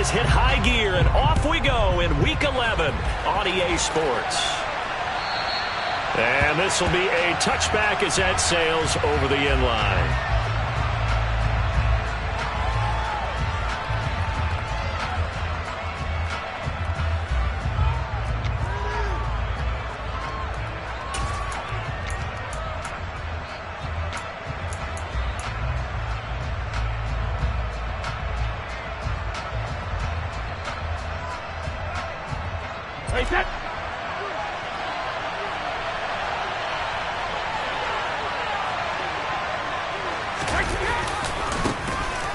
has hit high gear, and off we go in Week 11 on EA Sports. And this will be a touchback as that sails over the end line.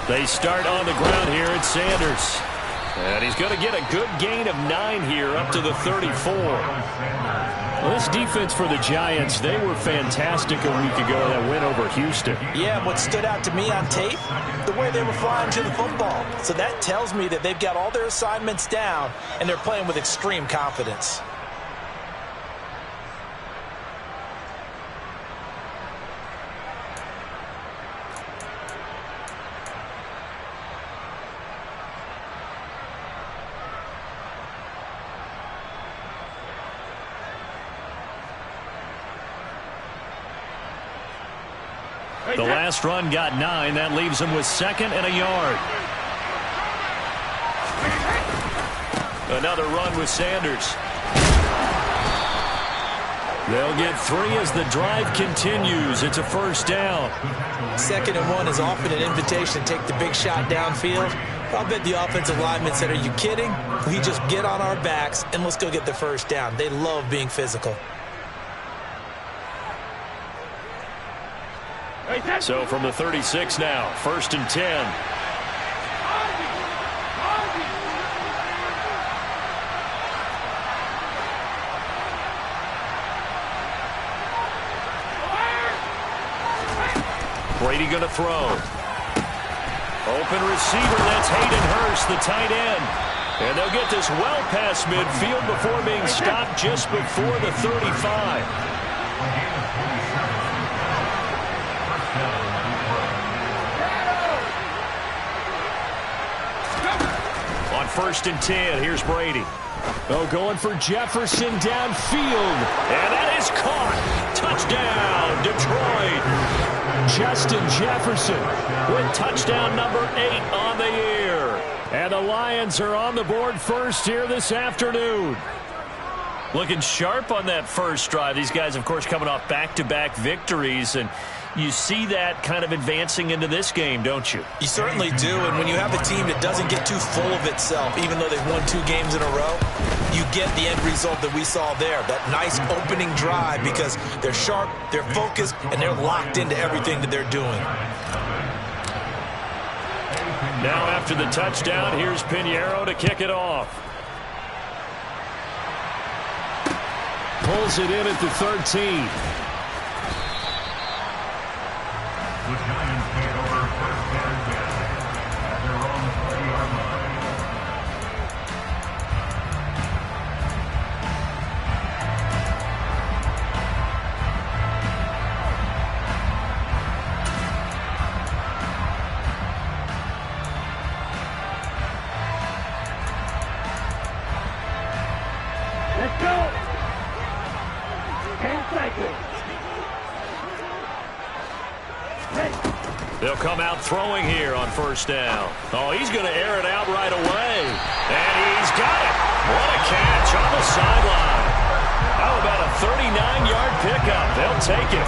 They start on the ground here at Sanders. And he's going to get a good gain of 9 here up to the 34. Well, this defense for the Giants, they were fantastic a week ago in that win over Houston. Yeah, what stood out to me on tape, the way they were flying to the football. So that tells me that they've got all their assignments down, and they're playing with extreme confidence. The last run got 9. That leaves him with 2nd and a yard. Another run with Sanders. They'll get 3 as the drive continues. It's a first down. 2nd and 1 is often an invitation to take the big shot downfield. I'll bet the offensive lineman said, "Are you kidding? We just get on our backs and let's go get the first down." They love being physical. So from the 36 now, 1st and 10. Brady going to throw. Open receiver, that's Hayden Hurst, the tight end. And they'll get this well past midfield before being stopped just before the 35. On 1st and 10, here's Brady. Oh, going for Jefferson downfield. And that is caught. Touchdown, Detroit. Justin Jefferson with touchdown number 8 on the year. And the Lions are on the board first here this afternoon. Looking sharp on that first drive. These guys, of course, coming off back-to-back victories, and you see that kind of advancing into this game, don't you? You certainly do, and when you have a team that doesn't get too full of itself, even though they've won 2 games in a row, you get the end result that we saw there, that nice opening drive, because they're sharp, they're focused, and they're locked into everything that they're doing. Now after the touchdown, here's Pinheiro to kick it off. Pulls it in at the 13. The Giants take over 1st and 10 at their own 30-yard line. Let's go! 10 seconds. They'll come out throwing here on 1st down. Oh, he's going to air it out right away. And he's got it. What a catch on the sideline. How about a 39-yard pickup? They'll take it.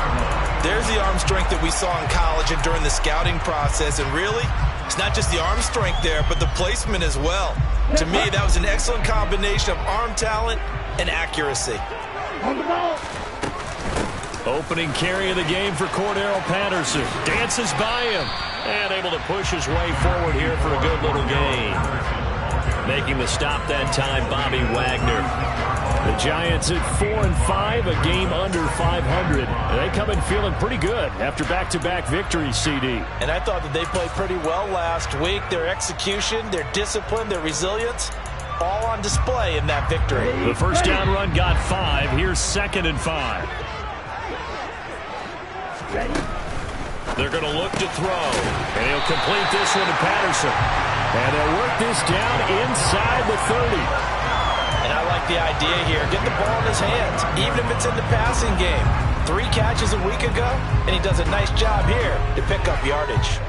There's the arm strength that we saw in college and during the scouting process. And really, it's not just the arm strength there, but the placement as well. To me, that was an excellent combination of arm talent and accuracy. On the ball. Opening carry of the game for Cordero Patterson. Dances by him. And able to push his way forward here for a good little gain. Making the stop that time, Bobby Wagner. The Giants at 4-5, a game under 500. They come in feeling pretty good after back-to-back victories, CD. And I thought that they played pretty well last week. Their execution, their discipline, their resilience, all on display in that victory. The first down run got 5. Here's 2nd and 5. They're going to look to throw, and he'll complete this one to Patterson. And they'll work this down inside the 30. And I like the idea here. Get the ball in his hands, even if it's in the passing game. 3 catches a week ago, and he does a nice job here to pick up yardage.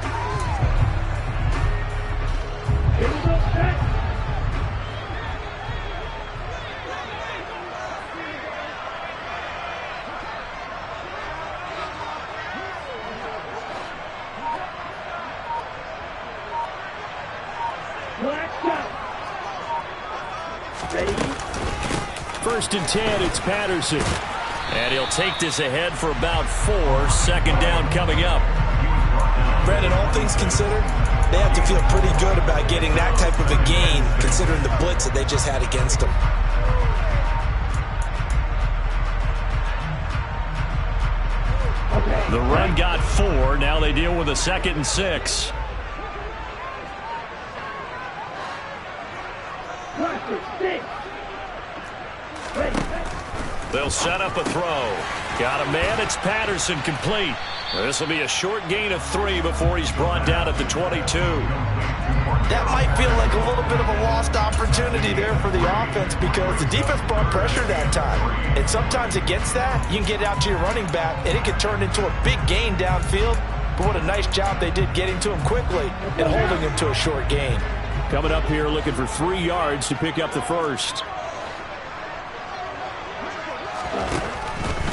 First and 10, it's Patterson. And he'll take this ahead for about 4. Second down coming up. Brandon, all things considered, they have to feel pretty good about getting that type of a gain, considering the blitz that they just had against them. The run got 4. Now they deal with a 2nd and 6. They'll set up a throw. Got a man. It's Patterson, complete. This will be a short gain of 3 before he's brought down at the 22. That might feel like a little bit of a lost opportunity there for the offense because the defense brought pressure that time. And sometimes against that, you can get out to your running back, and it can turn into a big gain downfield. But what a nice job they did getting to him quickly and holding him to a short gain. Coming up here looking for 3 yards to pick up the first.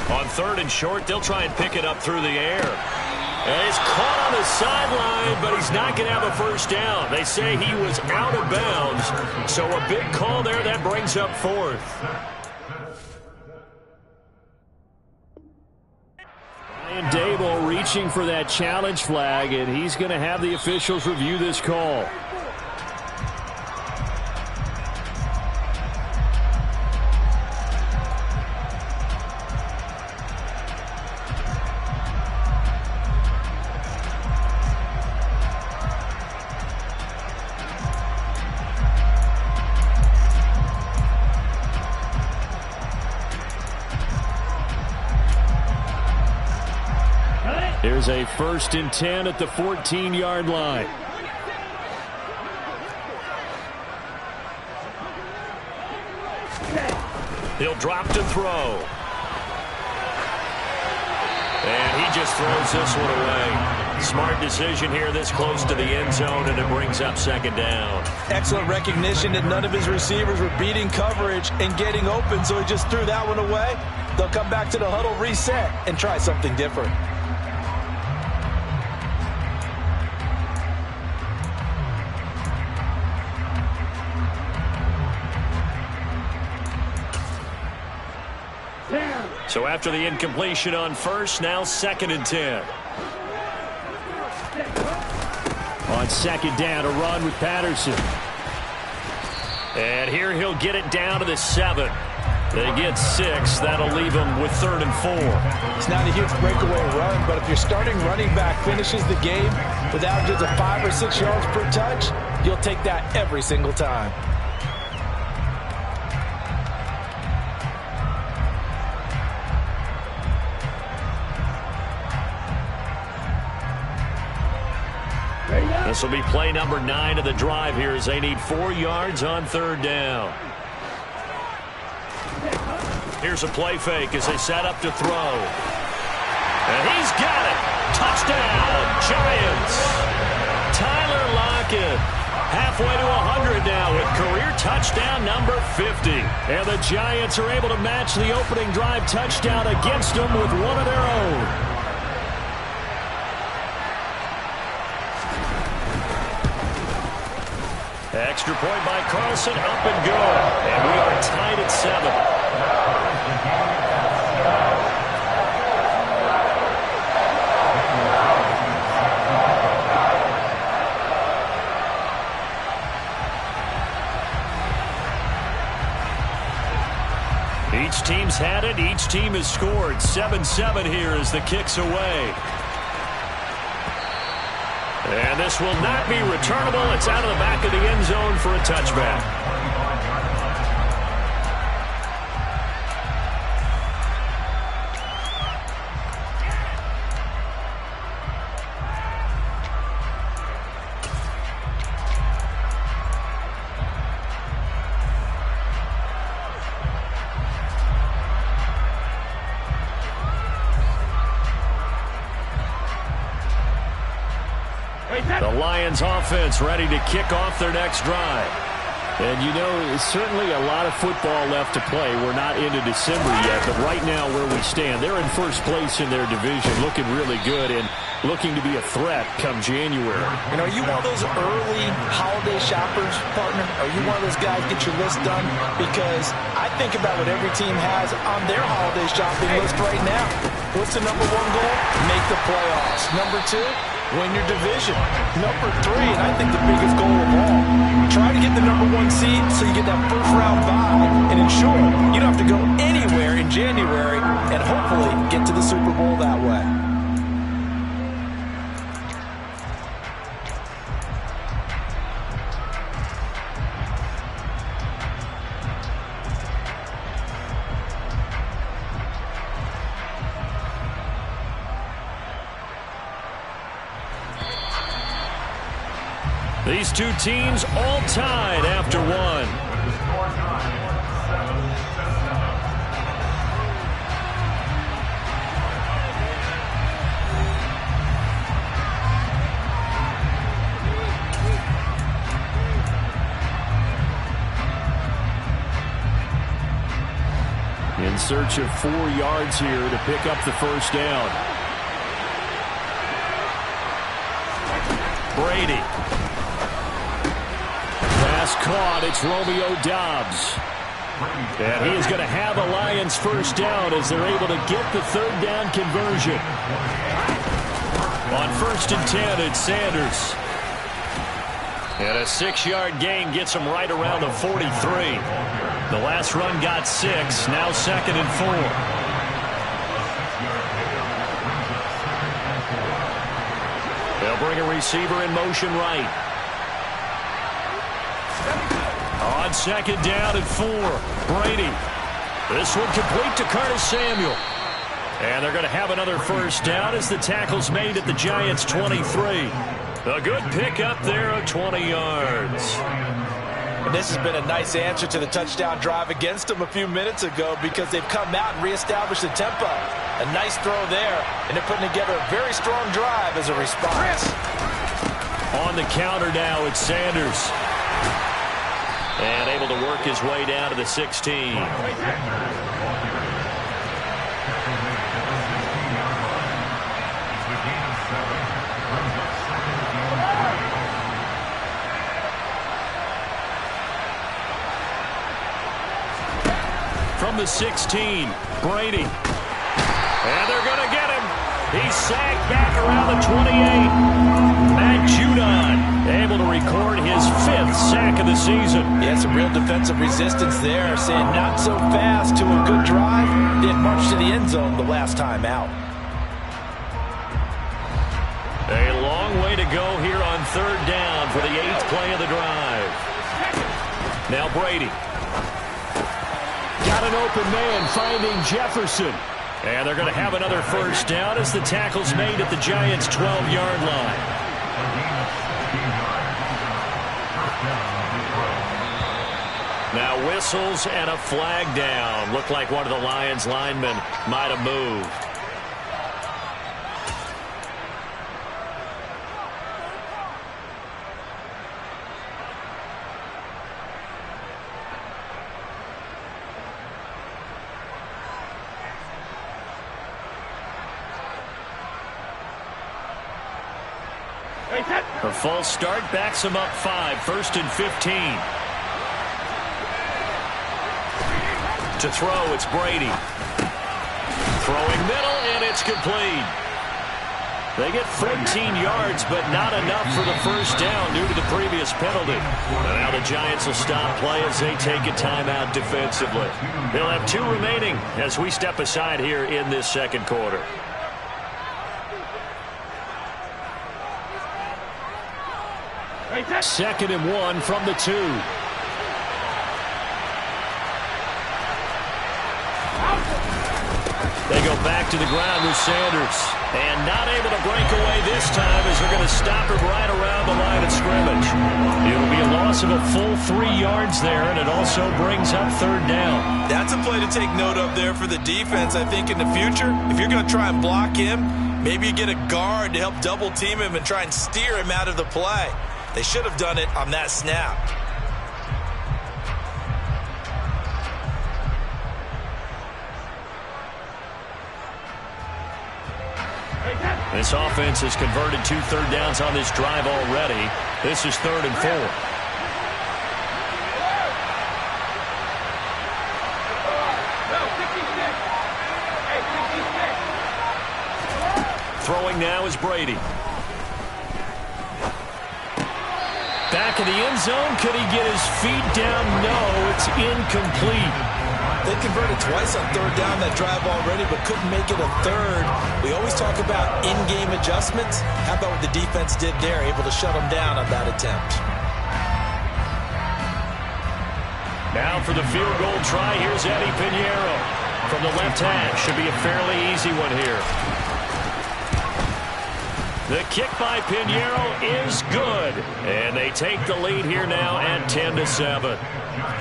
On 3rd and short, they'll try and pick it up through the air. And he's caught on the sideline, but he's not going to have a first down. They say he was out of bounds. So a big call there. That brings up 4th. Brian Dable reaching for that challenge flag, and he's going to have the officials review this call. Here's a 1st and 10 at the 14-yard line. He'll drop to throw. And he just throws this one away. Smart decision here this close to the end zone, and it brings up 2nd down. Excellent recognition that none of his receivers were beating coverage and getting open, so he just threw that one away. They'll come back to the huddle, reset, and try something different. So after the incompletion on 1st, now 2nd and 10. On 2nd down, a run with Patterson. And here he'll get it down to the 7. They get 6. That'll leave them with 3rd and 4. It's not a huge breakaway run, but if your starting running back finishes the game with averages of 5 or 6 yards per touch, you'll take that every single time. This will be play number 9 of the drive here as they need 4 yards on 3rd down. Here's a play fake as they set up to throw. And he's got it. Touchdown, Giants. Tyler Lockett halfway to 100 now with career touchdown number 50. And the Giants are able to match the opening drive touchdown against them with one of their own. Extra point by Carlson, up and good. And we are tied at 7. Each team's had it. Each team has scored. 7-7 here as the kick's away. And this will not be returnable. It's out of the back of the end zone for a touchback. The Lions offense ready to kick off their next drive. And, you know, certainly a lot of football left to play. We're not into December yet, but right now where we stand, they're in first place in their division, looking really good and looking to be a threat come January. And are you one of those early holiday shoppers, partner? Are you one of those guys get your list done? Because I think about what every team has on their holiday shopping list right now. What's the number one goal? Make the playoffs. Number two, win your division. Number three, and I think the biggest goal of all, try to get the number one seed so you get that first round bye and ensure you don't have to go anywhere in January and hopefully get to the Super Bowl that way. These two teams all tied after one. In search of 4 yards here to pick up the first down. Brady. Caught. It's Romeo Doubs. And he is going to have a Lions first down as they're able to get the third down conversion. On 1st and 10, it's Sanders. And a 6-yard gain gets him right around the 43. The last run got 6. Now 2nd and 4. They'll bring a receiver in motion right. On 2nd down and 4, Brady. This one complete to Curtis Samuel. And they're going to have another first down as the tackle's made at the Giants' 23. A good pickup there of 20 yards. And this has been a nice answer to the touchdown drive against them a few minutes ago because they've come out and reestablished the tempo. A nice throw there, and they're putting together a very strong drive as a response. On the counter now, it's Sanders. And able to work his way down to the 16. From the 16, Brady. And they're going to get him. He's sacked back around the 28. Matt Judon able to record his 5th sack of the season. Yeah, some real defensive resistance there, saying not so fast to a good drive. They had marched to the end zone the last time out. A long way to go here on 3rd down for the 8th play of the drive. Now Brady. Got an open man finding Jefferson. And they're going to have another first down as the tackle's made at the Giants' 12-yard line. Now whistles and a flag down. Looked like one of the Lions linemen might have moved. A false start backs him up 5. 1st and 15. To throw, it's Brady. Throwing middle, and it's complete. They get 14 yards, but not enough for the first down due to the previous penalty. And now the Giants will stop play as they take a timeout defensively. They'll have 2 remaining as we step aside here in this 2nd quarter. Second and 1 from the 2. They go back to the ground with Sanders. And not able to break away this time as they're going to stop him right around the line of scrimmage. It'll be a loss of a full 3 yards there, and it also brings up 3rd down. That's a play to take note of there for the defense, I think, in the future. If you're going to try and block him, Maybe you get a guard to help double team him and try and steer him out of the play. They should have done it on that snap. This offense has converted 2 third downs on this drive already. This is 3rd and 4. Throwing now is Brady. Back in the end zone. Could he get his feet down? No, it's incomplete. They converted twice on 3rd down that drive already, but couldn't make it a 3rd. We always talk about in-game adjustments. How about what the defense did there, able to shut them down on that attempt? Now for the field goal try, here's Eddie Pinheiro. From the left hash, should be a fairly easy one here. The kick by Pinheiro is good. And they take the lead here now at 10-7.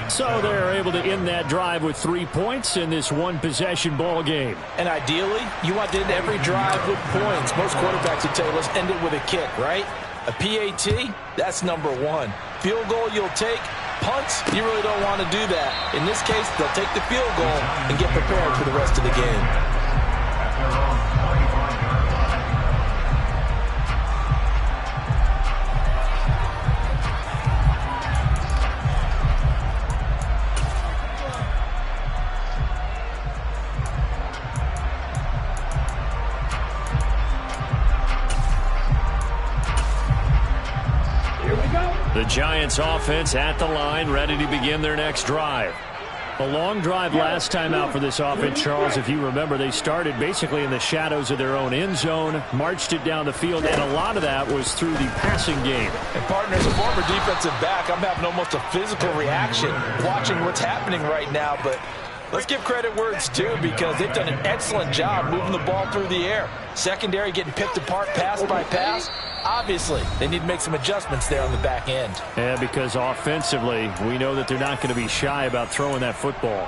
So they're able to end that drive with 3 points in this one-possession ball game. And ideally, you want to end every drive with points. Most quarterbacks would tell you, let's end it with a kick, right? A PAT, that's number 1. Field goal you'll take. Punts, you really don't want to do that. In this case, they'll take the field goal and get prepared for the rest of the game. The Giants offense at the line, ready to begin their next drive. A long drive last time out for this offense, Charles. If you remember, they started basically in the shadows of their own end zone, marched it down the field, and a lot of that was through the passing game. And partner, as a former defensive back, I'm having almost a physical reaction watching what's happening right now, but let's give credit where it's due because they've done an excellent job moving the ball through the air. Secondary getting picked apart pass by pass. Obviously, they need to make some adjustments there on the back end. Yeah, because offensively, we know that they're not going to be shy about throwing that football.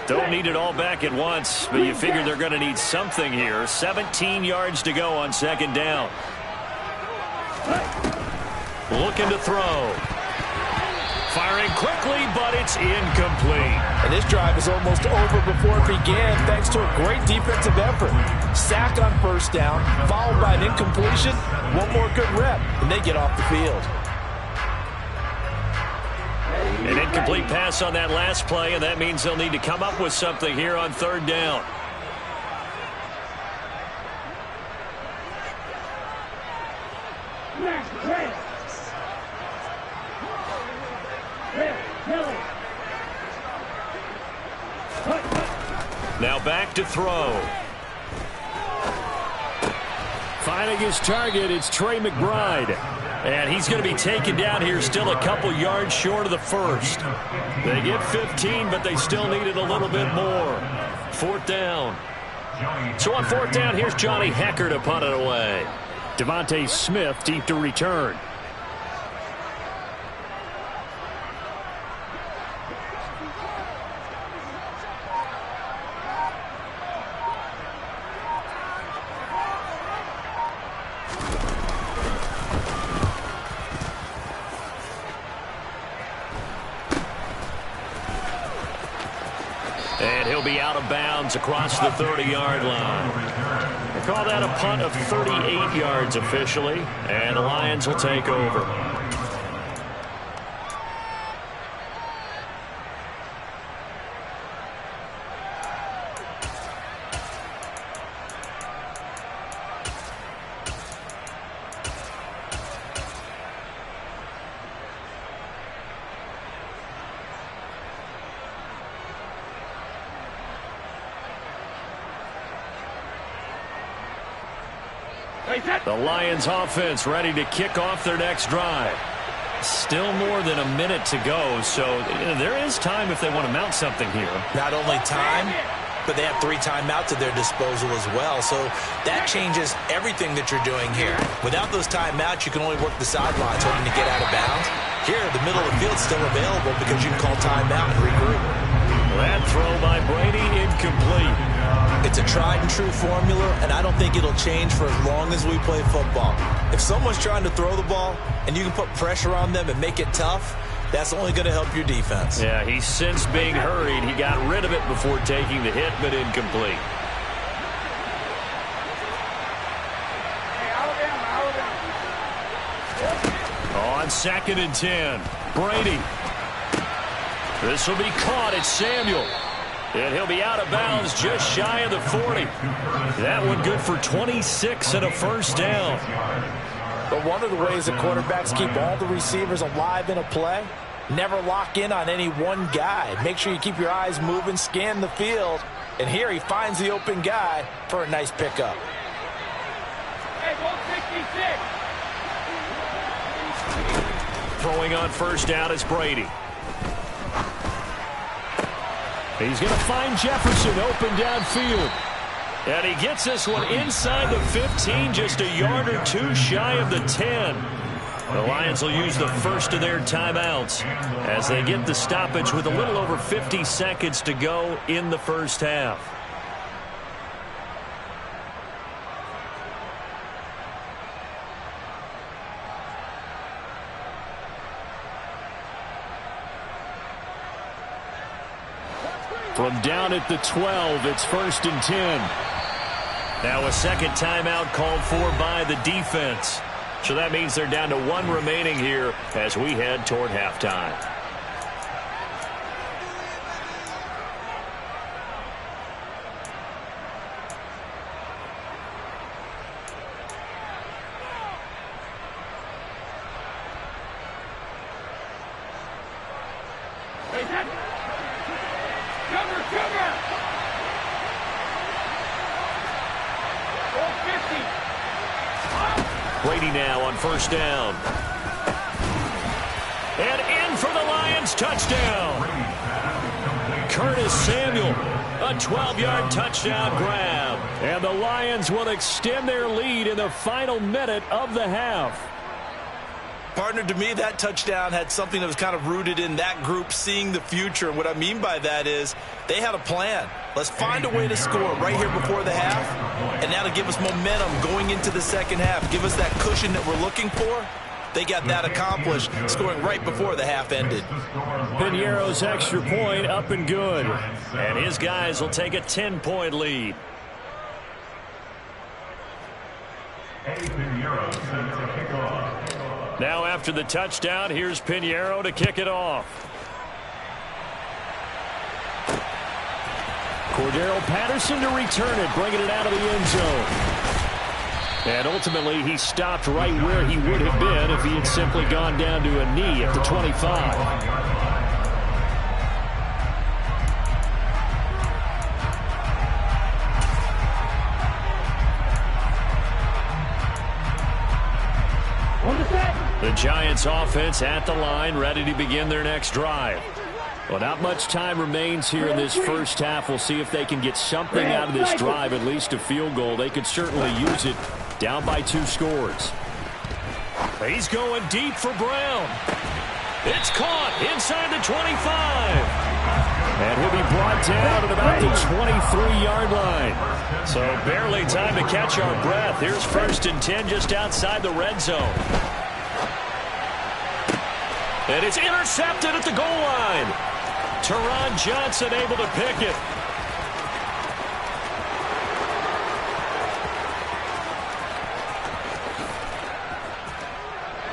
Don't need it all back at once, but you figure they're going to need something here. 17 yards to go on 2nd down. Looking to throw. Firing quickly, but it's incomplete. And this drive is almost over before it began thanks to a great defensive effort. Sack on 1st down, followed by an incompletion. One more good rep, and they get off the field. An incomplete pass on that last play, and that means they'll need to come up with something here on 3rd down. Now back to throw. Finding his target, it's Trey McBride. And he's going to be taken down here still a couple yards short of the 1st. They get 15, but they still needed a little bit more. 4th down. So on 4th down, here's Johnny Hecker to punt it away. Devontae Smith deep to return. And he'll be out of bounds across the 30-yard line. They call that a punt of 38 yards officially, and the Lions will take over. The Lions offense ready to kick off their next drive. Still more than a minute to go, so there is time if they want to mount something here. Not only time, but they have 3 timeouts at their disposal as well. So that changes everything that you're doing here. Without those timeouts, you can only work the sidelines hoping to get out of bounds. Here, the middle of the field is still available because you can call timeout and regroup. That throw by Brady incomplete. It's a tried-and-true formula, and I don't think it'll change for as long as we play football. If someone's trying to throw the ball and you can put pressure on them and make it tough, that's only going to help your defense. Yeah, he sensed being hurried. He got rid of it before taking the hit, but incomplete. On 2nd and 10, Brady. This will be caught at Samuel. And he'll be out of bounds just shy of the 40. That one good for 26 and a first down. But one of the ways that quarterbacks keep all the receivers alive in a play, never lock in on any one guy. Make sure you keep your eyes moving, scan the field. And here he finds the open guy for a nice pickup. Hey, 166. Throwing on first down is Brady. He's going to find Jefferson open downfield. And he gets this one inside the 15, just a yard or 2 shy of the 10. The Lions will use the first of their timeouts as they get the stoppage with a little over 50 seconds to go in the first half. From down at the 12, it's 1st and 10. Now a second timeout called for by the defense. So that means they're down to 1 remaining here as we head toward halftime. Brady now on first down. And in for the Lions, touchdown. Curtis Samuel, a 12-yard touchdown grab. And the Lions will extend their lead in the final minute of the half. Partner, to me, that touchdown had something that was kind of rooted in that group seeing the future. What I mean by that is they had a plan. Let's find a way to score right here before the half, and that'll give us momentum going into the second half. Give us that cushion that we're looking for. They got that accomplished, scoring right before the half ended. Piñeiro's extra point up and good. And his guys will take a 10-point lead. Now after the touchdown, here's Piñeiro to kick it off. Cordero Patterson to return it, bringing it out of the end zone. And ultimately, he stopped right where he would have been if he had simply gone down to a knee at the 25. The Giants offense at the line, ready to begin their next drive. Well, not much time remains here in this first half. We'll see if they can get something out of this drive, at least a field goal. They could certainly use it, down by 2 scores. He's going deep for Brown. It's caught inside the 25. And he'll be brought down at about the 23-yard line. So barely time to catch our breath. Here's 1st and 10 just outside the red zone. And it's intercepted at the goal line. Teron Johnson able to pick it.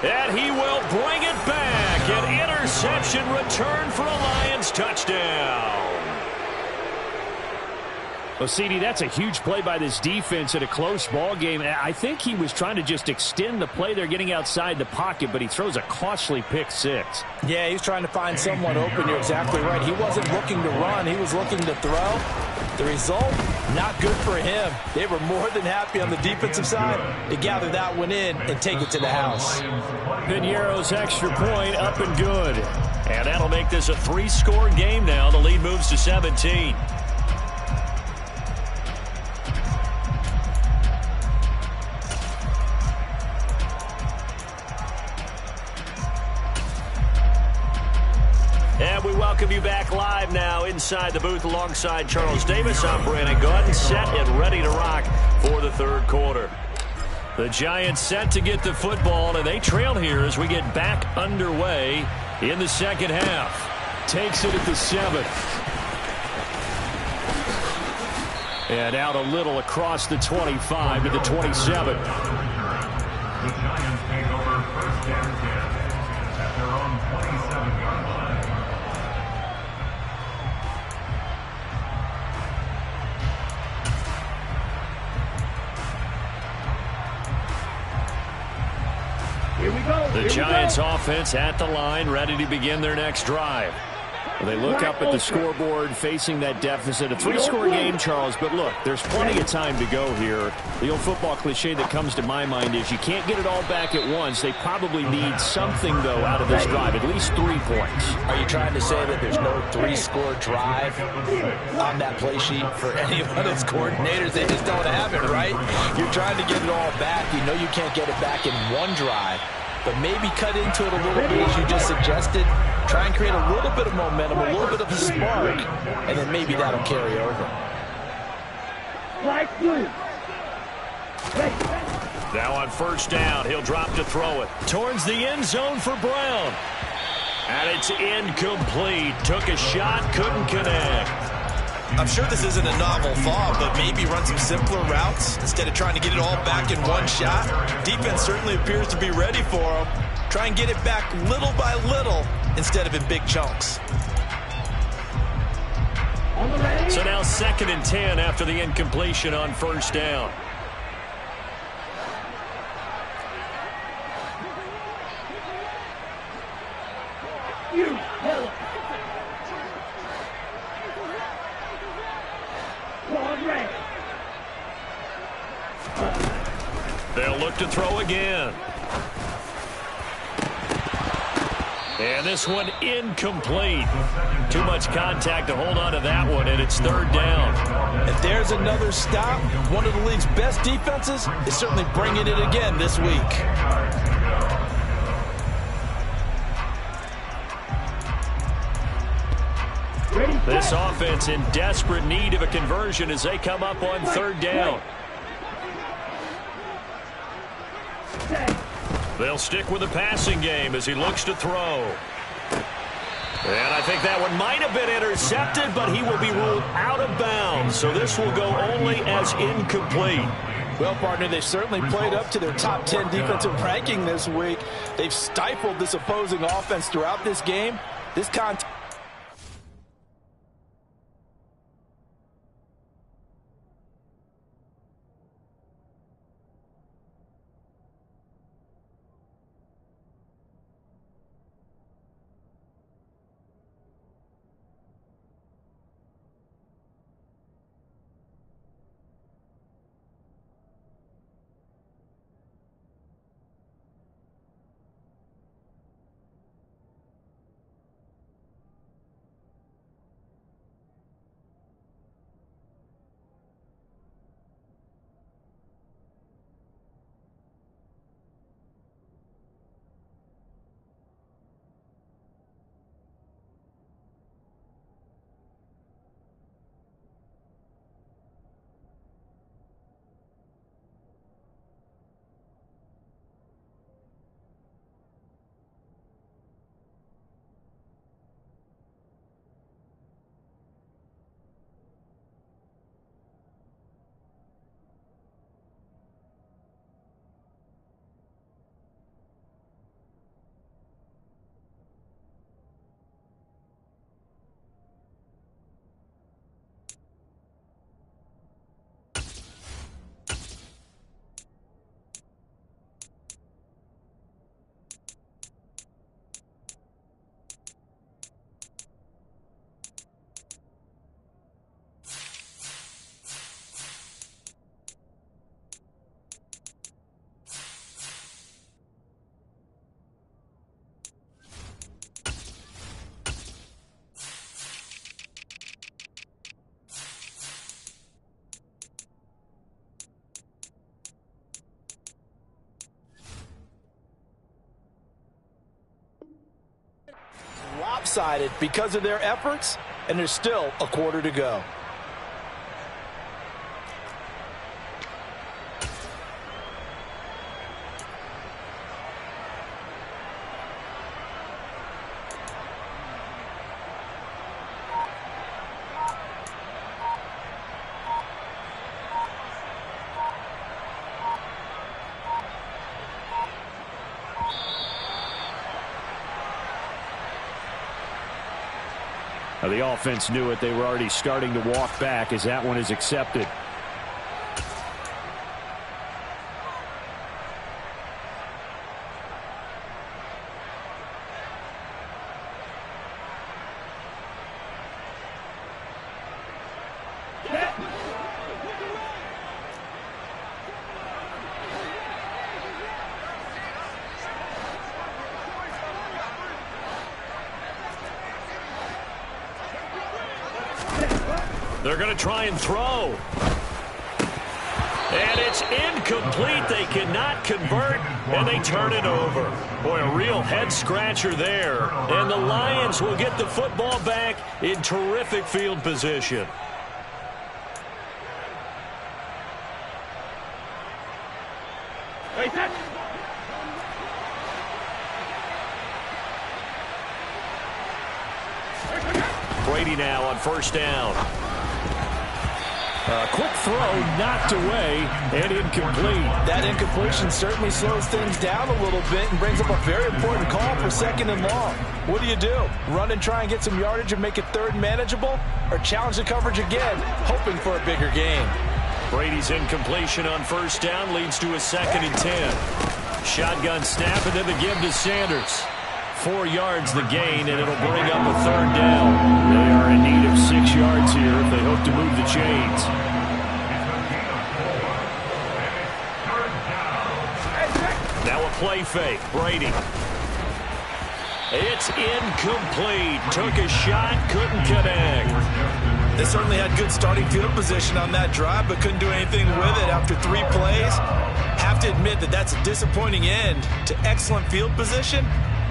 And he will bring it back. An interception return for a Lions touchdown. Well, CD, that's a huge play by this defense in a close ball game. I think he was trying to just extend the play. They're getting outside the pocket, but he throws a costly pick 6. Yeah, he's trying to find someone open. You're exactly right. He wasn't looking to run. He was looking to throw. The result, not good for him. They were more than happy on the defensive side to gather that one in and take it to the house. Piñeiro's extra point up and good. And that'll make this a 3-score game now. The lead moves to 17. welcome you back live now inside the booth alongside Charles Davis. I'm Brandon Gaudin, set and ready to rock for the third quarter. The Giants set to get the football, and they trail here as we get back underway in the second half. Takes it at the 7. And out a little across the 25 to the 27. The Giants take over first and 10 at their own 27-yard line. Here we go. The Giants offense at the line, ready to begin their next drive. They look up at the scoreboard, facing that deficit. A 3-score game, Charles, but look, there's plenty of time to go here. The old football cliche that comes to my mind is you can't get it all back at once. They probably need something, though, out of this drive, at least 3 points. Are you trying to say that there's no 3-score drive on that play sheet for any of those coordinators? They just don't have it, right? You're trying to get it all back. You know you can't get it back in one drive, but maybe cut into it a little bit, as you just suggested. Try and create a little bit of momentum, a little bit of a spark, and then maybe that'll carry over. Now on first down, he'll drop to throw it. Towards the end zone for Brown. And it's incomplete. Took a shot, couldn't connect. I'm sure this isn't a novel thought, but maybe run some simpler routes instead of trying to get it all back in one shot. Defense certainly appears to be ready for him. Try and get it back little by little instead of in big chunks. So now 2nd and 10 after the incompletion on first down. They'll look to throw again. And this one incomplete. Too much contact to hold on to that one, and it's 3rd down. If there's another stop, one of the league's best defenses is certainly bringing it again this week. This offense in desperate need of a conversion as they come up on 3rd down. They'll stick with the passing game as he looks to throw. And I think that one might have been intercepted, but he will be ruled out of bounds. So this will go only as incomplete. Well, partner, they've certainly played up to their top 10 defensive ranking this week. They've stifled this opposing offense throughout this game. This contact. one-sided because of their efforts, and there's still a quarter to go. The offense knew it. They were already starting to walk back as that one is accepted. They're going to try and throw. And it's incomplete. They cannot convert, and they turn it over. Boy, a real head-scratcher there. And the Lions will get the football back in terrific field position. Brady now on first down. Quick throw, knocked away, and incomplete. That incompletion certainly slows things down a little bit and brings up a very important call for 2nd and long. What do? Run and try and get some yardage and make it 3rd and manageable? Or challenge the coverage again, hoping for a bigger gain? Brady's incompletion on first down leads to a 2nd and 10. Shotgun snap, and then the give to Sanders. 4 yards the gain, and it'll bring up a 3rd down. They are in need of 6 yards here if they hope to move the chains. Now a play fake. Brady. It's incomplete. Took a shot, couldn't connect. They certainly had good starting field position on that drive, but couldn't do anything with it after 3 plays. Have to admit that that's a disappointing end to excellent field position.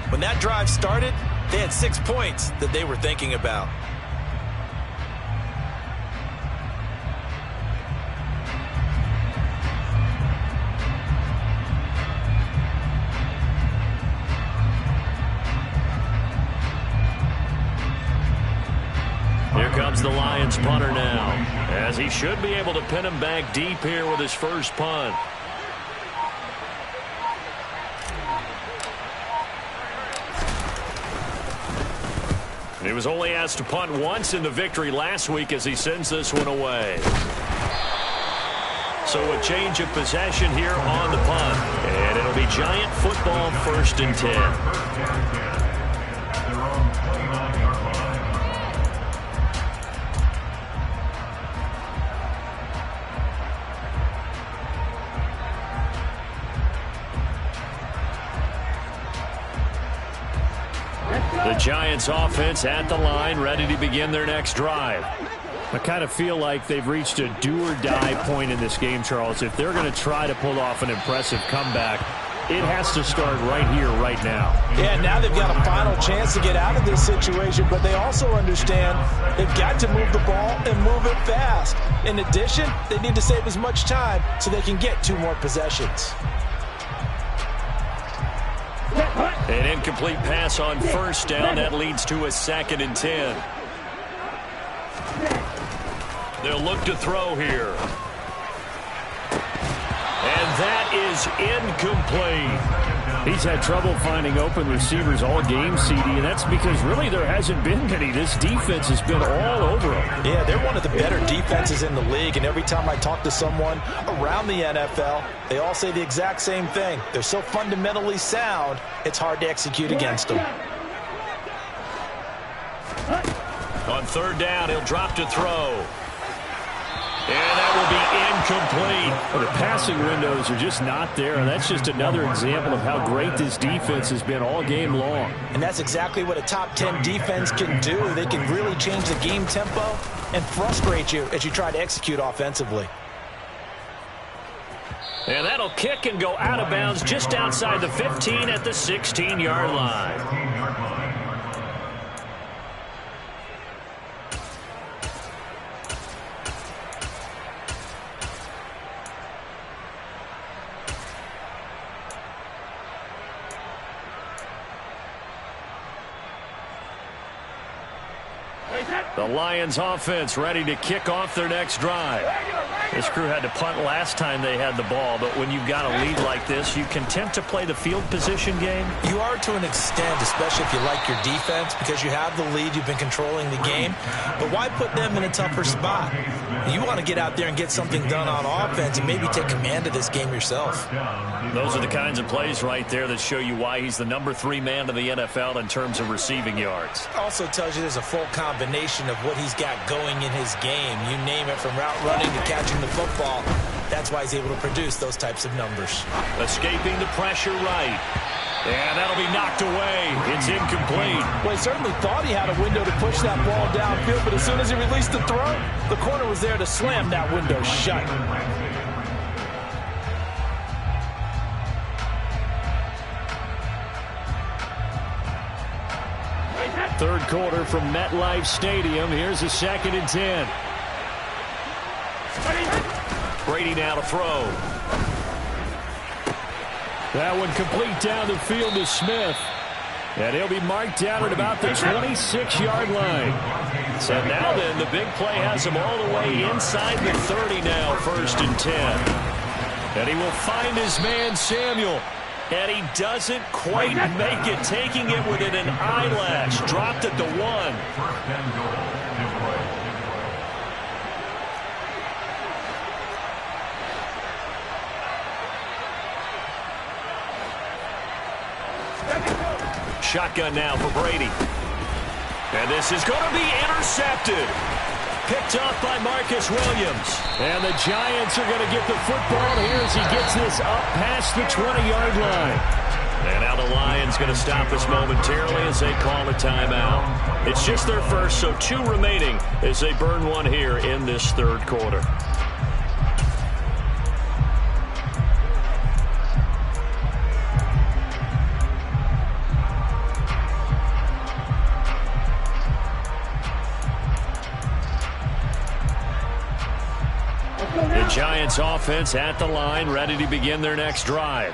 When that drive started, they had 6 points that they were thinking about. Here comes the Lions punter now, as he should be able to pin him back deep here with his first punt. He was only asked to punt once in the victory last week as he sends this one away. So a change of possession here on the punt. And it'll be Giant football 1st and 10. The Giants offense at the line, ready to begin their next drive. I kind of feel like they've reached a do-or-die point in this game, Charles. If they're going to try to pull off an impressive comeback, it has to start right here, right now. Yeah, now they've got a final chance to get out of this situation, but they also understand they've got to move the ball and move it fast. In addition, they need to save as much time so they can get 2 more possessions. An incomplete pass on first down. That leads to a 2nd and 10. They'll look to throw here. And that is incomplete. He's had trouble finding open receivers all game, CD, and that's because really there hasn't been many. This defense has been all over him. Yeah, they're one of the better defenses in the league, and every time I talk to someone around the NFL, they all say the exact same thing. They're so fundamentally sound, it's hard to execute against them. On 3rd down, he'll drop to throw. And that will be incomplete. Well, the passing windows are just not there. And that's just another example of how great this defense has been all game long. And that's exactly what a top 10 defense can do. They can really change the game tempo and frustrate you as you try to execute offensively. And that'll kick and go out of bounds just outside the 15 at the 16-yard line. The Lions offense ready to kick off their next drive. This crew had to punt last time they had the ball, but when you've got a lead like this, you content to play the field position game? You are to an extent, especially if you like your defense, because you have the lead, you've been controlling the game. But why put them in a tougher spot? You want to get out there and get something done on offense and maybe take command of this game yourself. Those are the kinds of plays right there that show you why he's the #3 man in the NFL in terms of receiving yards. Also tells you there's a full combination of what he's got going in his game. You name it, from route running to catching the football. That's why he's able to produce those types of numbers. Escaping the pressure right. And that'll be knocked away. It's incomplete. Well, he certainly thought he had a window to push that ball downfield, but as soon as he released the throw, the corner was there to slam that window shut. Third quarter from MetLife Stadium. Here's a 2nd and 10. Brady now to throw. That one complete down the field to Smith. And he'll be marked down at about the 26-yard line. So now then, the big play has him all the way inside the 30 now, 1st and 10. And he will find his man, Samuel. And he doesn't quite make it, taking it within an eyelash. Dropped at the 1. First and goal. Shotgun now for Brady. And this is going to be intercepted. Picked up by Marcus Williams. And the Giants are going to get the football here as he gets this up past the 20-yard line. And now the Lions going to stop us momentarily as they call a timeout. It's just their first, so 2 remaining as they burn one here in this 3rd quarter. The Giants offense at the line, ready to begin their next drive.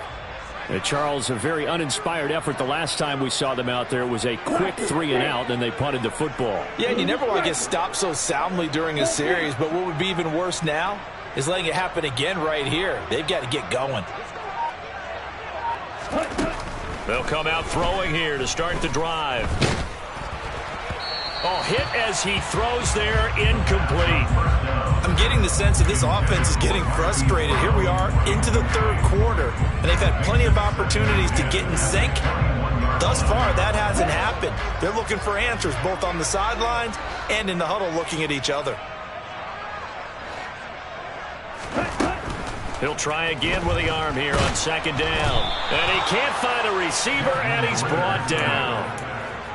Charles, a very uninspired effort the last time we saw them out there. It was a quick 3 and out, then they punted the football. Yeah, and you never want to get stopped so soundly during a series, but what would be even worse now is letting it happen again right here. They've got to get going. They'll come out throwing here to start the drive. Oh, hit as he throws there, incomplete. I'm getting the sense that this offense is getting frustrated. Here we are into the 3rd quarter, and they've had plenty of opportunities to get in sync. Thus far, that hasn't happened. They're looking for answers both on the sidelines and in the huddle looking at each other. He'll try again with the arm here on 2nd down. And he can't find a receiver, and he's brought down.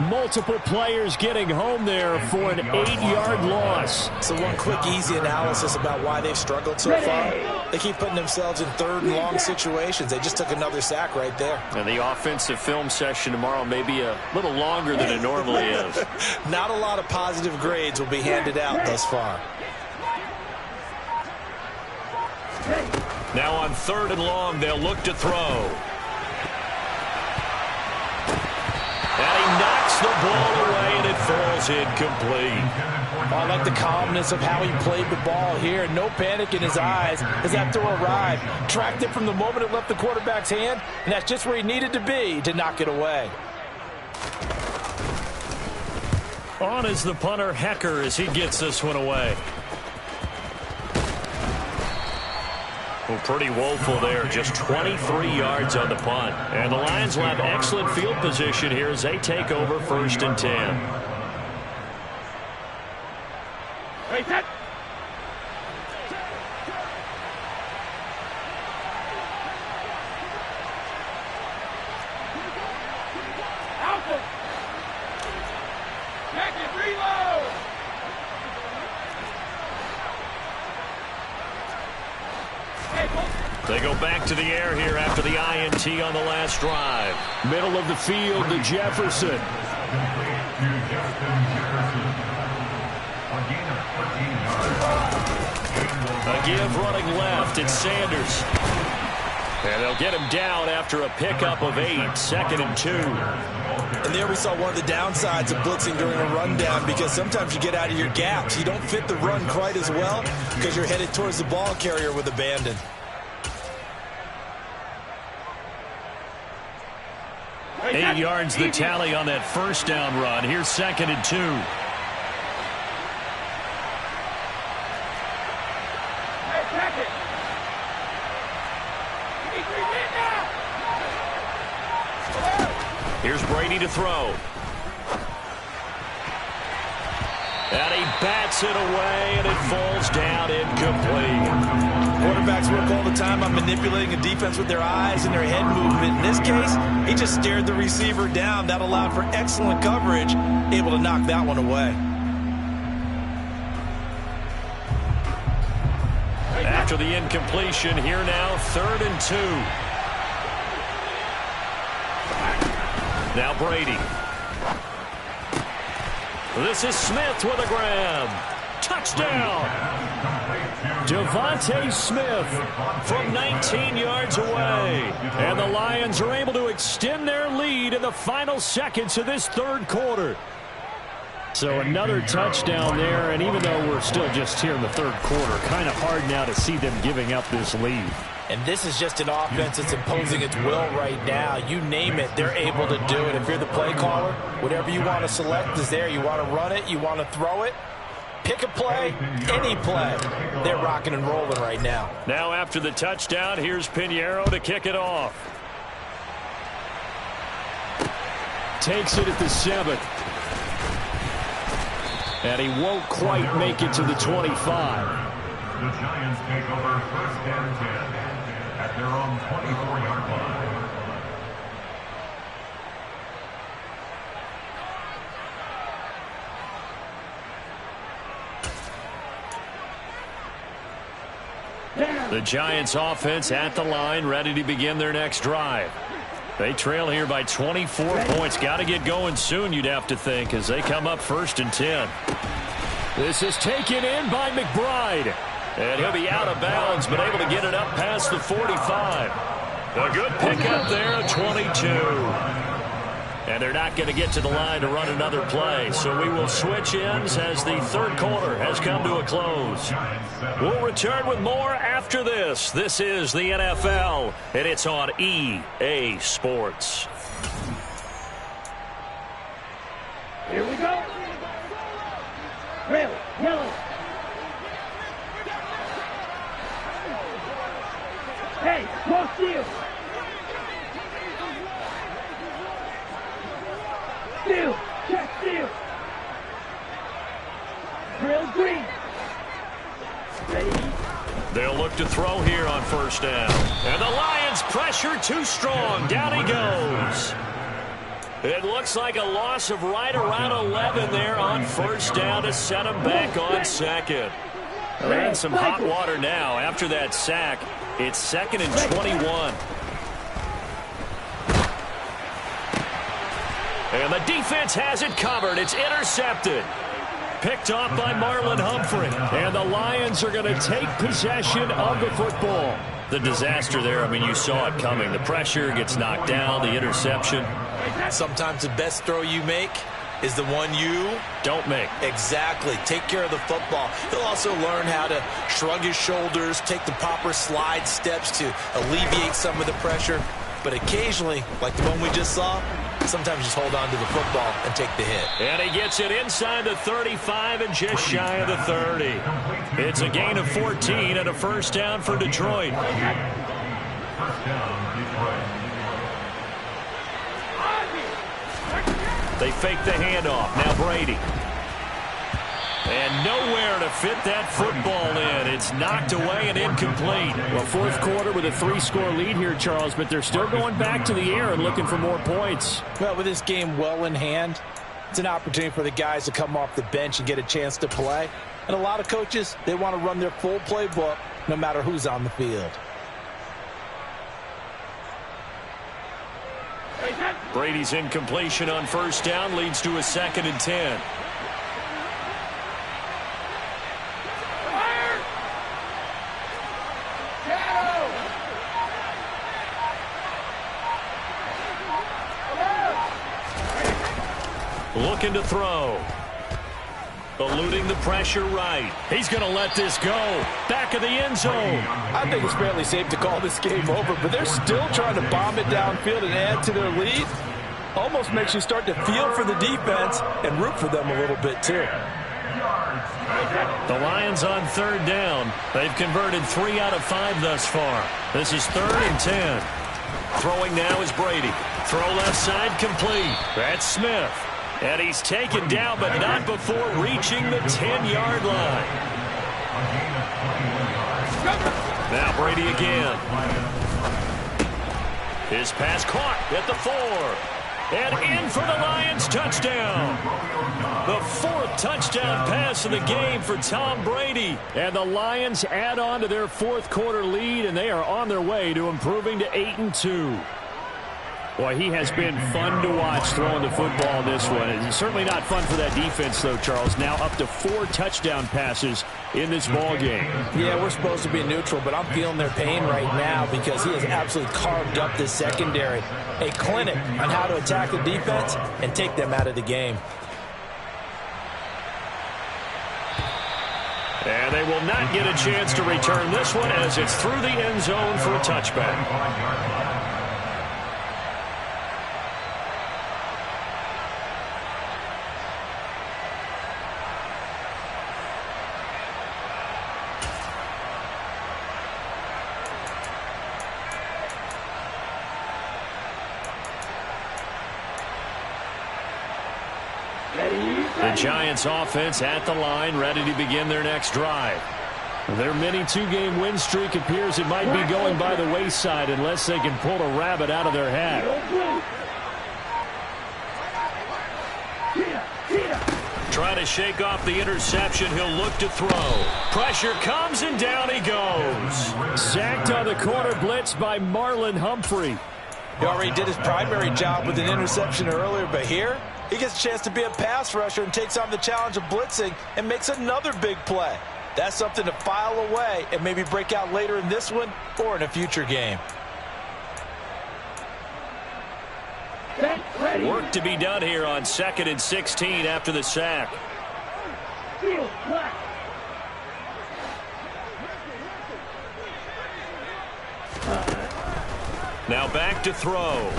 Multiple players getting home there for an 8-yard loss. So one quick, easy analysis about why they've struggled so far. They keep putting themselves in 3rd and long situations. They just took another sack right there. And the offensive film session tomorrow may be a little longer than it normally is. Not a lot of positive grades will be handed out thus far. Now on 3rd and long, they'll look to throw. And he knocks the ball away, and it falls incomplete. I like the calmness of how he played the ball here. No panic in his eyes as that throw arrived. Tracked it from the moment it left the quarterback's hand, and that's just where he needed to be to knock it away. On is the punter, Hecker, as he gets this one away. Well, pretty woeful there. Just 23 yards on the punt. And the Lions will have excellent field position here as they take over 1st and 10. Hey, set. Alpha. Back and reload. They go back to the air here after the INT on the last drive. Middle of the field to Jefferson. A give running left. It's Sanders. And they'll get him down after a pickup of 8, 2nd and 2. And there we saw one of the downsides of blitzing during a rundown, because sometimes you get out of your gaps. You don't fit the run quite as well because you're headed towards the ball carrier with abandon. Eight yards the tally on that first down run. Here's 2nd and 2. Here's Brady to throw. And he bats it away, and it falls down incomplete. Quarterbacks work all the time on manipulating a defense with their eyes and their head movement. In this case, he just stared the receiver down. That allowed for excellent coverage, able to knock that one away. After the incompletion, here now, 3rd and 2. Now Brady. This is Smith with a grab. Touchdown. Devontae Smith from 19 yards away. And the Lions are able to extend their lead in the final seconds of this 3rd quarter. So another touchdown there, and even though we're still just here in the 3rd quarter, kind of hard now to see them giving up this lead. And this is just an offense that's imposing its will right now. You name it, they're able to do it. If you're the play caller, whatever you want to select is there. You want to run it, you want to throw it. Pick a play, any play. They're rocking and rolling right now. Now after the touchdown, here's Pinheiro to kick it off. Takes it at the 7th. And he won't quite make it to the 25. The Giants take over 1st and 10 at their own 24-yard line. The Giants offense at the line, ready to begin their next drive. They trail here by 24 points. Got to get going soon, you'd have to think, as they come up 1st and 10. This is taken in by McBride. And he'll be out of bounds, but able to get it up past the 45. A good pickup there at 22. And they're not going to get to the line to run another play. So we will switch ends as the 3rd quarter has come to a close. We'll return with more after this. This is the NFL, and it's on EA Sports. Here we go. Red, yellow. Hey, cross field. Steal, check steal. Drill green. Ready. They'll look to throw here on 1st down. And the Lions pressure too strong. Down he goes. It looks like a loss of right around 11 there on 1st down to set him back on 2nd. They're in some hot water now. After that sack, it's 2nd and 21. And the defense has it covered. It's intercepted. Picked off by Marlon Humphrey. And the Lions are going to take possession of the football. The disaster there, I mean, you saw it coming. The pressure gets knocked down, the interception. Sometimes the best throw you make is the one you don't make. Exactly. Take care of the football. He'll also learn how to shrug his shoulders, take the proper slide steps to alleviate some of the pressure. But occasionally, like the one we just saw, sometimes just hold on to the football and take the hit. And he gets it inside the 35 and just shy of the 30. It's a gain of 14 and a 1st down for Detroit. 1st down, Detroit. They fake the handoff. Now Brady. And nowhere to fit that football in. It's knocked away and incomplete. Well, 4th quarter with a 3-score lead here, Charles, but they're still going back to the air and looking for more points. Well, with this game well in hand, it's an opportunity for the guys to come off the bench and get a chance to play. And a lot of coaches, they want to run their full playbook no matter who's on the field. Brady's incompletion on 1st down leads to a 2nd and 10. Looking to throw. Eluding the pressure right. He's going to let this go. Back of the end zone. I think it's fairly safe to call this game over, but they're still trying to bomb it downfield and add to their lead. Almost makes you start to feel for the defense and root for them a little bit too. The Lions on third down. They've converted 3 out of 5 thus far. This is 3rd and 10. Throwing now is Brady. Throw left side complete. That's Smith. And he's taken down, but not before reaching the 10-yard line. Now Brady again. His pass caught at the 4. And in for the Lions touchdown. The 4th touchdown pass of the game for Tom Brady. And the Lions add on to their 4th quarter lead, and they are on their way to improving to 8-2. Boy, he has been fun to watch throwing the football in this one. It's certainly not fun for that defense, though, Charles. Now up to 4 touchdown passes in this ball game. Yeah, we're supposed to be neutral, but I'm feeling their pain right now because he has absolutely carved up this secondary. A clinic on how to attack the defense and take them out of the game. And they will not get a chance to return this one as it's through the end zone for a touchback. The Giants offense at the line, ready to begin their next drive. Their mini 2-game win streak appears it might be going by the wayside unless they can pull a rabbit out of their hat. Trying to shake off the interception, he'll look to throw. Pressure comes and down he goes. Sacked on the corner blitz by Marlon Humphrey. He already did his primary job with an interception earlier, but here he gets a chance to be a pass rusher and takes on the challenge of blitzing and makes another big play. That's something to file away and maybe break out later in this one or in a future game. Work to be done here on 2nd and 16 after the sack. Now back to throw.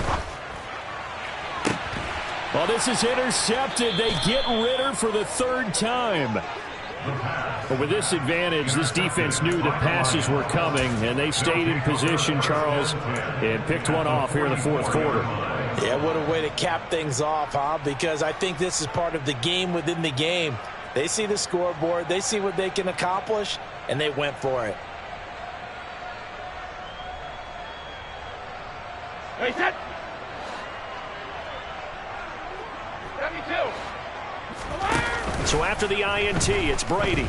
Well, this is intercepted. They get Ritter for the 3rd time. But with this advantage, this defense knew the passes were coming, and they stayed in position, Charles, and picked one off here in the 4th quarter. Yeah, what a way to cap things off, huh? Because I think this is part of the game within the game. They see the scoreboard, they see what they can accomplish, and they went for it. Hey, set. So after the INT, it's Brady.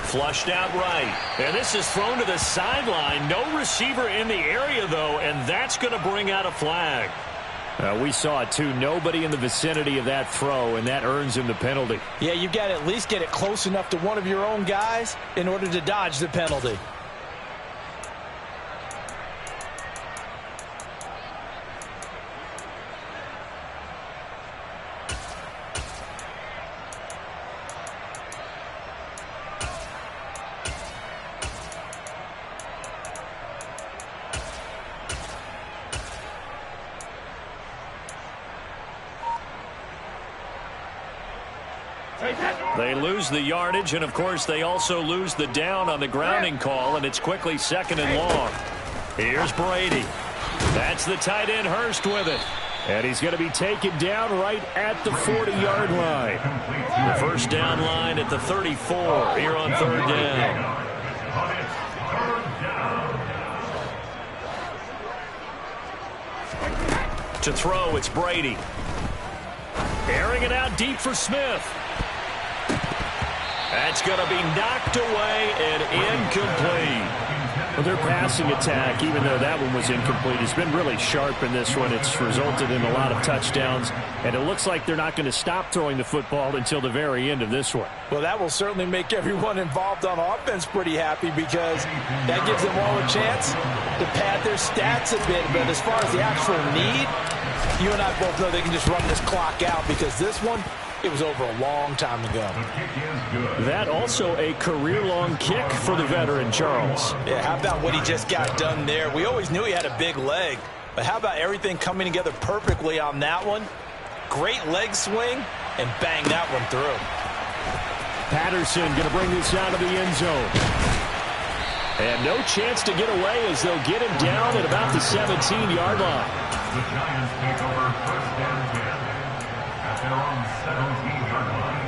Flushed out right. And this is thrown to the sideline. No receiver in the area, though, and that's going to bring out a flag. We saw it, too. Nobody in the vicinity of that throw, and that earns him the penalty. Yeah, you've got to at least get it close enough to one of your own guys in order to dodge the penalty. They lose the yardage, and, of course, they also lose the down on the grounding call, and it's quickly 2nd and long. Here's Brady. That's the tight end Hurst with it. And he's going to be taken down right at the 40-yard line. The first down line at the 34 here on 3rd down. To throw, it's Brady. Airing it out deep for Smith. That's going to be knocked away and incomplete. Well, their passing attack, even though that one was incomplete, has been really sharp in this one. It's resulted in a lot of touchdowns, and it looks like they're not going to stop throwing the football until the very end of this one. Well, that will certainly make everyone involved on offense pretty happy because that gives them all a chance to pad their stats a bit. But as far as the actual need, you and I both know they can just run this clock out because this one, it was over a long time ago. That also a career-long kick for the veteran, Charles. Yeah, how about what he just got done there? We always knew he had a big leg, but how about everything coming together perfectly on that one? Great leg swing, and bang that one through. Patterson going to bring this out of the end zone. And no chance to get away as they'll get him down at about the 17-yard line. The Giants take over first and 10 at their own 17-yard line.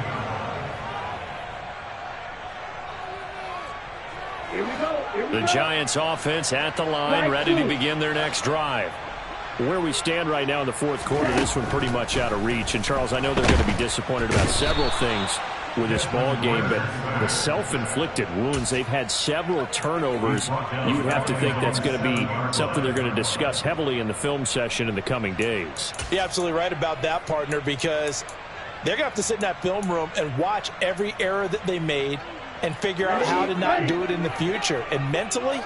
Here we go. Here we The go. Giants offense at the line, ready to begin their next drive. Where we stand right now in the fourth quarter, this one pretty much out of reach. And, Charles, I know they're going to be disappointed about several things with this ball game, but the self-inflicted wounds, they've had several turnovers. You would have to think that's going to be something they're going to discuss heavily in the film session in the coming days. You're absolutely right about that, partner, because they're going to have to sit in that film room and watch every error that they made and figure out how to not do it in the future. And mentally,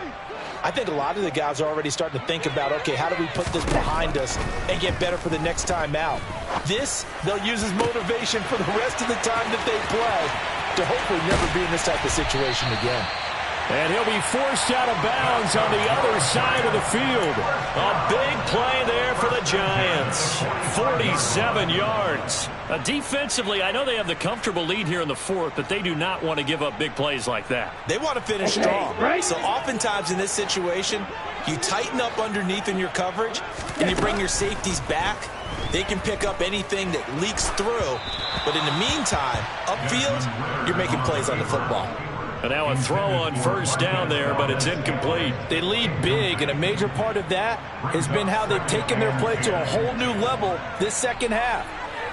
I think a lot of the guys are already starting to think about, okay, how do we put this behind us and get better for the next time out? This, they'll use as motivation for the rest of the time that they play to hopefully never be in this type of situation again. And he'll be forced out of bounds on the other side of the field. A big play there for the Giants. 47 yards. Defensively, I know they have the comfortable lead here in the fourth, but they do not want to give up big plays like that. They want to finish strong. So oftentimes in this situation, you tighten up underneath in your coverage and you bring your safeties back. They can pick up anything that leaks through. But in the meantime, upfield, you're making plays on the football. And now a throw on first down there, but it's incomplete. They lead big, and a major part of that has been how they've taken their play to a whole new level this second half.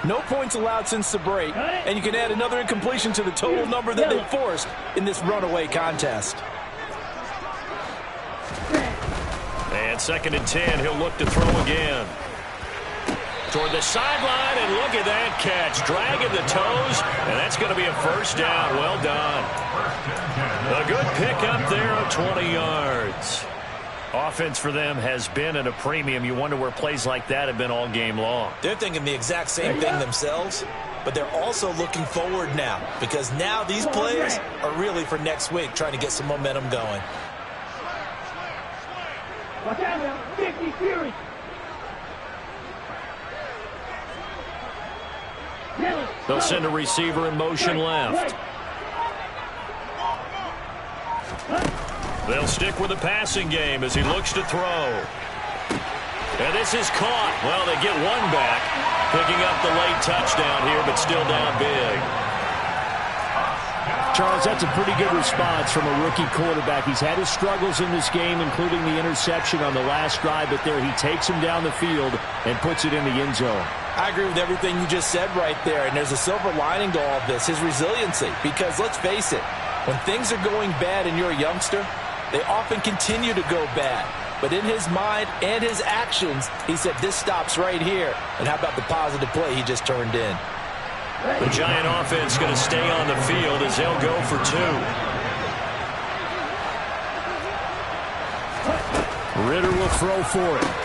No points allowed since the break, and you can add another incompletion to the total number that they forced in this runaway contest. And second and 10, he'll look to throw again. Toward the sideline, and look at that catch. Dragging the toes, and that's going to be a first down. Well done. A good pickup there of 20 yards. Offense for them has been at a premium. You wonder where plays like that have been all game long. They're thinking the exact same thing themselves, but they're also looking forward now because now these plays are really for next week, trying to get some momentum going. Watch out now. 50 Fury. They'll send a receiver in motion left. They'll stick with the passing game as he looks to throw. And this is caught. Well, they get one back, picking up the late touchdown here, but still down big. Charles, that's a pretty good response from a rookie quarterback. He's had his struggles in this game, including the interception on the last drive, but there he takes him down the field and puts it in the end zone. I agree with everything you just said right there, and there's a silver lining to all of this, his resiliency. Because let's face it, when things are going bad and you're a youngster, they often continue to go bad. But in his mind and his actions, he said, this stops right here. And how about the positive play he just turned in? The Giant offense going to stay on the field as they'll go for two. Ritter will throw for it.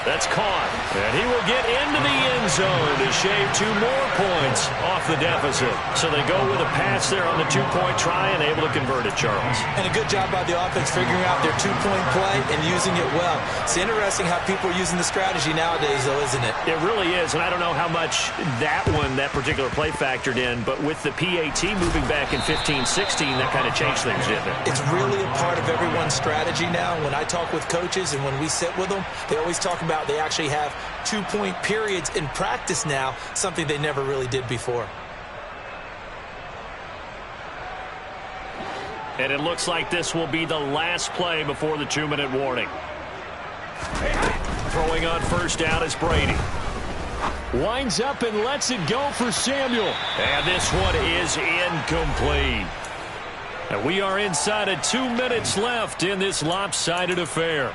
That's caught. And he will get into the end zone to shave 2 more points off the deficit. So they go with a pass there on the 2-point try and able to convert it, Charles. And a good job by the offense figuring out their 2-point play and using it well. It's interesting how people are using the strategy nowadays, though, isn't it? It really is, and I don't know how much that particular play factored in, but with the PAT moving back in 15-16, that kind of changed things, didn't it? It's really a part of everyone's strategy now. When I talk with coaches and when we sit with them, they always talk about they actually have 2-point periods in practice now, something they never really did before. And it looks like this will be the last play before the 2-minute warning. Throwing on first down is Brady. Winds up and lets it go for Samuel. And this one is incomplete. And we are inside of 2 minutes left in this lopsided affair.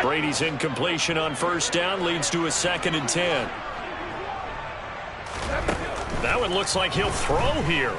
Brady's incompletion on first down leads to a 2nd and 10. That one looks like he'll throw here.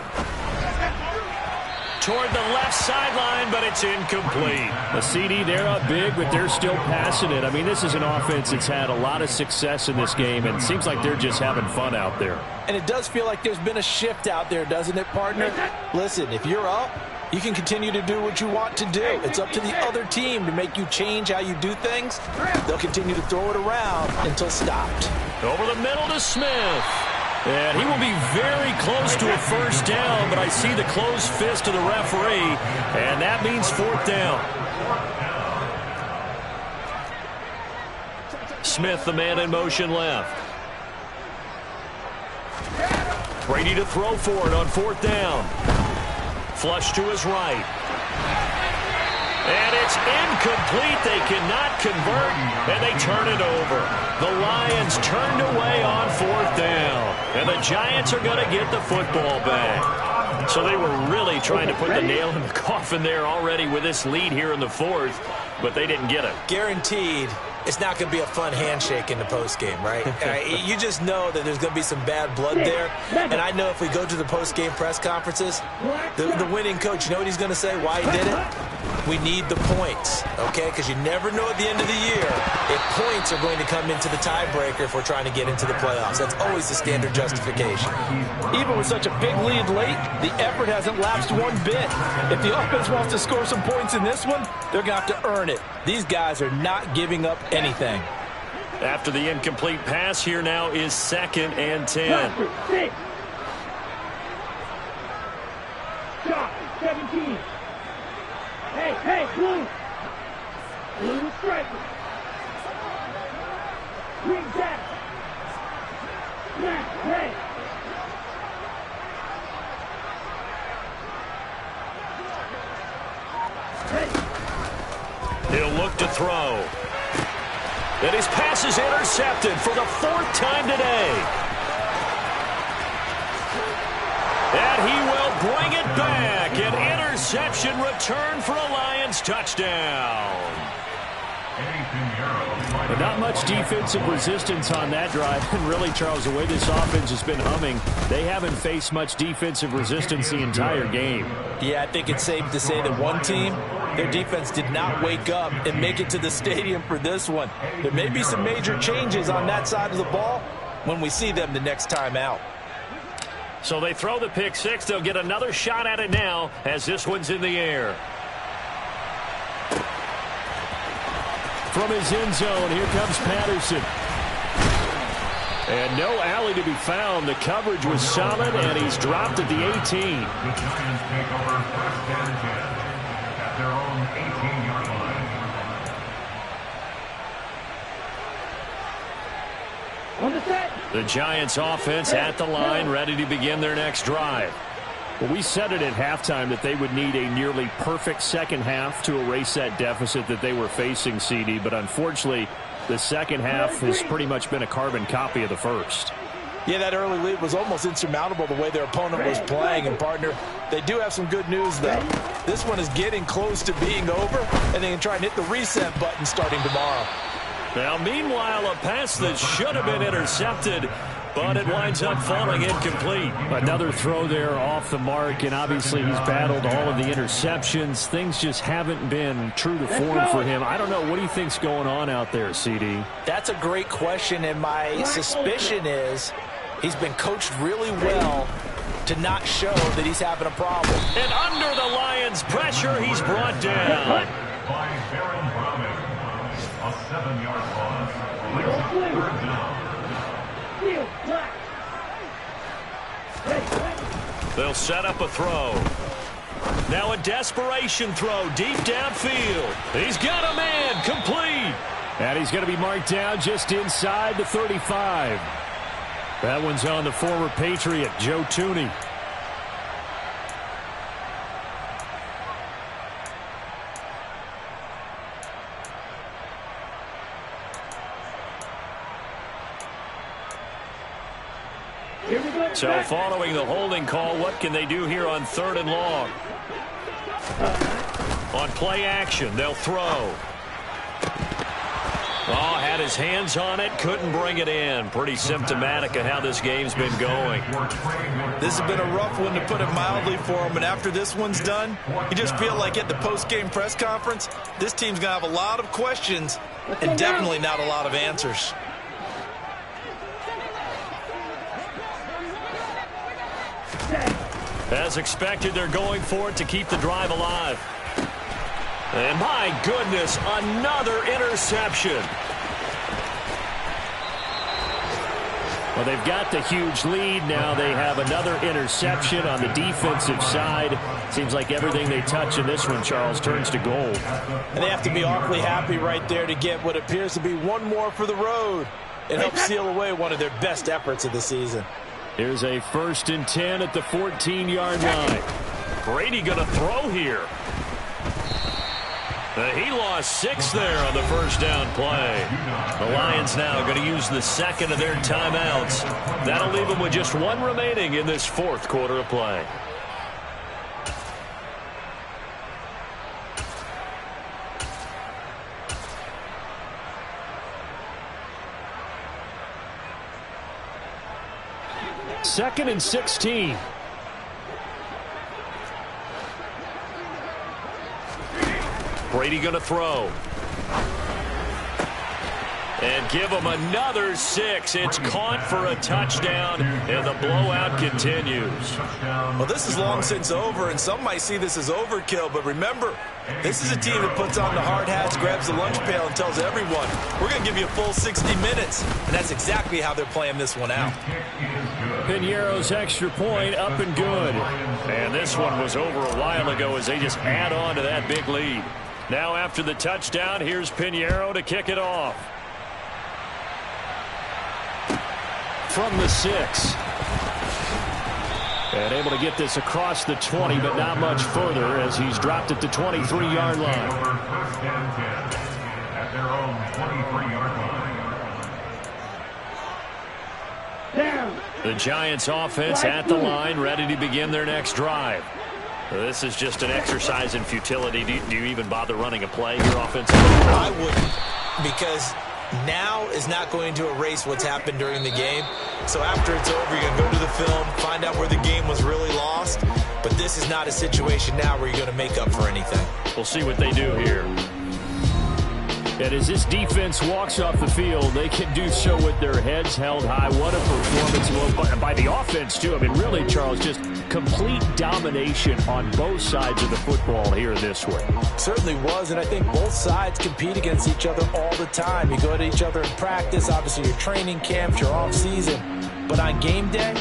Toward the left sideline, but it's incomplete. The CD, they're up big, but they're still passing it. I mean, this is an offense that's had a lot of success in this game, and it seems like they're just having fun out there. And it does feel like there's been a shift out there, doesn't it, partner? Listen, if you're up, you can continue to do what you want to do. It's up to the other team to make you change how you do things. They'll continue to throw it around until stopped. Over the middle to Smith. And he will be very close to a first down, but I see the closed fist of the referee, and that means 4th down. Smith, the man in motion left. Brady to throw for it on 4th down. Flush to his right. And it's incomplete. They cannot convert, and they turn it over. The Lions turned away on 4th down, and the Giants are going to get the football back. So they were really trying to put the nail in the coffin there already with this lead here in the 4th, but they didn't get it. Guaranteed it's not going to be a fun handshake in the postgame, right? You just know that there's going to be some bad blood there. And I know if we go to the postgame press conferences, the winning coach, you know what he's going to say, why he did it? We need the points, okay? Because you never know at the end of the year if points are going to come into the tiebreaker if we're trying to get into the playoffs. That's always the standard justification. Even with such a big lead late, the effort hasn't lapsed one bit. If the offense wants to score some points in this one, they're going to have to earn it. These guys are not giving up anything. After the incomplete pass, here now is 2nd and 10. Shot, 17. Hey, blue. Blue striker. Green jack. Black, red. He'll look to throw. And his pass is intercepted for the 4th time today. And he will bring it back. An interception return for a Lions touchdown. But not much defensive resistance on that drive. And really, Charles, the way this offense has been humming, they haven't faced much defensive resistance the entire game. Yeah, I think it's safe to say that one team, their defense did not wake up and make it to the stadium for this one. There may be some major changes on that side of the ball when we see them the next time out. So they throw the pick six. They'll get another shot at it now as this one's in the air. From his end zone, here comes Patterson. And no alley to be found. The coverage was solid, and he's dropped at the 18. The Giants take over 1st and 10 at their own 18-yard line. On the set. The Giants offense at the line, ready to begin their next drive. Well, we said it at halftime that they would need a nearly perfect second half to erase that deficit that they were facing, CD. But unfortunately, the second half has pretty much been a carbon copy of the first. Yeah, that early lead was almost insurmountable the way their opponent was playing. And, partner, they do have some good news, though. This one is getting close to being over, and they can try and hit the reset button starting tomorrow. Now, meanwhile, a pass that should have been intercepted, but it winds up falling incomplete. Another throw there off the mark, and obviously he's battled all of the interceptions. Things just haven't been true to form for him. I don't know. What do you think's going on out there, CD? That's a great question, and my suspicion is he's been coached really well to not show that he's having a problem. And under the Lions' pressure, he's brought down. By Baron Browning, a 7-yard loss. Brings up 3rd down. They'll set up a throw. Now a desperation throw deep downfield. He's got a man, complete. And he's going to be marked down just inside the 35. That one's on the former Patriot, Joe Thuney. So following the holding call, what can they do here on 3rd and long? On play action, they'll throw. Oh, had his hands on it, couldn't bring it in. Pretty symptomatic of how this game's been going. This has been a rough one, to put it mildly, for him. And after this one's done, you just feel like at the post-game press conference, this team's going to have a lot of questions and definitely not a lot of answers. As expected, they're going for it to keep the drive alive. And my goodness, another interception. Well, they've got the huge lead. Now they have another interception on the defensive side. Seems like everything they touch in this one, Charles, turns to gold. And they have to be awfully happy right there to get what appears to be one more for the road. It helps seal away one of their best efforts of the season. Here's a 1st and 10 at the 14-yard line. Brady going to throw here. He lost 6 there on the first down play. The Lions now going to use the second of their timeouts. That'll leave them with just 1 remaining in this 4th quarter of play. Second and 16. Brady going to throw. And give him another 6. It's caught for a touchdown, and the blowout continues. Well, this is long since over, and some might see this as overkill, but remember, this is a team that puts on the hard hats, grabs the lunch pail, and tells everyone, we're going to give you a full 60 minutes. And that's exactly how they're playing this one out. Piñeiro's extra point up and good. And this one was over a while ago as they just add on to that big lead. Now after the touchdown, here's Piñeiro to kick it off. From the 6. And able to get this across the 20, but not much further as he's dropped at the 23-yard line. At their own 23-yard line. Down. The Giants offense at the line, ready to begin their next drive. This is just an exercise in futility. Do you even bother running a play here offensively? I wouldn't, because now is not going to erase what's happened during the game. So after it's over, you're going to go to the film, find out where the game was really lost. But this is not a situation now where you're going to make up for anything. We'll see what they do here. And as this defense walks off the field, they can do so with their heads held high. What a performance by the offense, too. I mean, really, Charles, just complete domination on both sides of the football here in this one. Certainly was, and I think both sides compete against each other all the time. You go to each other in practice, obviously your training camps, your off season. But on game day,